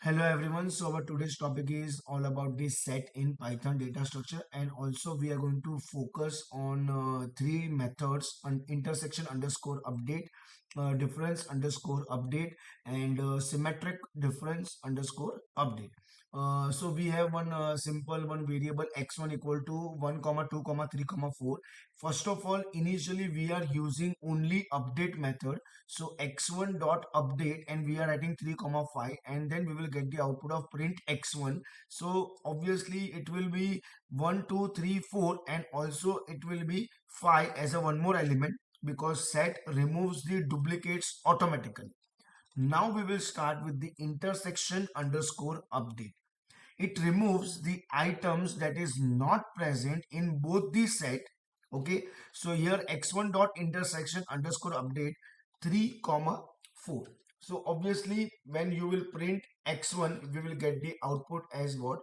Hello everyone. So our today's topic is all about the set in Python data structure, and also we are going to focus on three methods on intersection underscore update, difference underscore update, and symmetric difference underscore update. So we have one simple one variable x1 equal to 1 comma 2 comma 3 comma 4. First of all, initially we are using only update method. So x1 dot update, and we are writing 3 comma 5, and then we will get the output of print x1. So obviously it will be 1 2 3 4, and also it will be 5 as a one more element because set removes the duplicates automatically. Now we will start with the intersection underscore update. It removes the items that is not present in both the set. Okay, so here x1 dot intersection underscore update 3 comma 4. So obviously when you will print x1, we will get the output as what?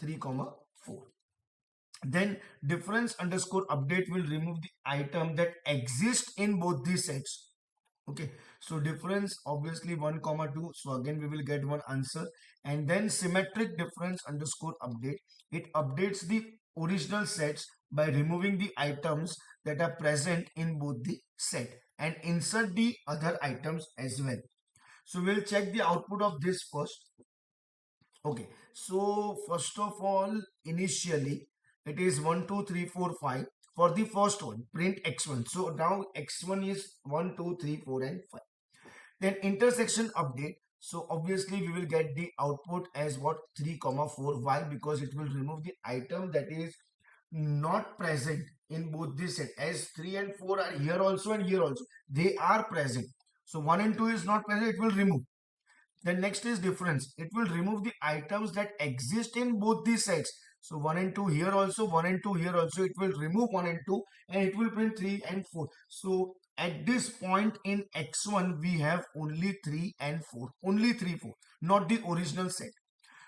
3 comma 4. Then difference underscore update will remove the item that exists in both the sets. Okay, so difference obviously 1 comma 2, so again we will get one answer. And then symmetric difference underscore update, it updates the original sets by removing the items that are present in both the set and insert the other items as well. So we'll check the output of this first. Okay, so first of all, initially it is 1 2 3 4 5 for the first one, print x1. So now x1 is 1 2 3 4 and 5. Then intersection update. So obviously we will get the output as what? 3 comma 4. Why? Because it will remove the item that is not present in both the set, as 3 and 4 are here also and here also. They are present. So 1 and 2 is not present, it will remove. Then next is difference. It will remove the items that exist in both the sets. So 1 and 2 here also, 1 and 2 here also. It will remove 1 and 2 and it will print 3 and 4. So at this point in x1, we have only 3 and 4. Only 3, 4. Not the original set.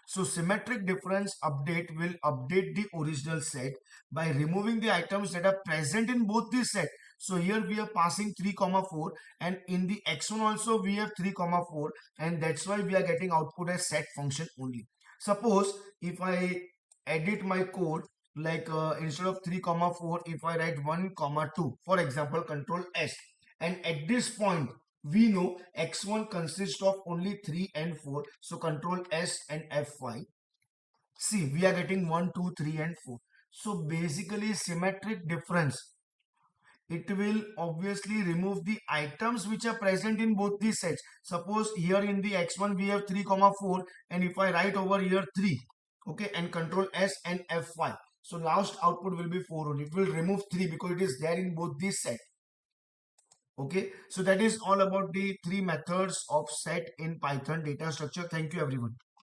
So symmetric difference update will update the original set by removing the items that are present in both the set. So here we are passing 3 comma 4, and in the x1 also we have 3 comma 4, and that's why we are getting output as set function only. Suppose if I edit my code, like instead of 3 comma 4, if I write 1 comma 2, for example, control S, and at this point we know x1 consists of only 3 and 4, so control S and F5. See, we are getting 1 2 3 and 4. So basically symmetric difference, it will obviously remove the items which are present in both the sets. Suppose here in the x1 we have 3 comma 4, and if I write over here 3, okay, and control S and F5, so last output will be 4 only. It will remove 3 because it is there in both these sets. Okay, so that is all about the three methods of set in Python data structure. Thank you everyone.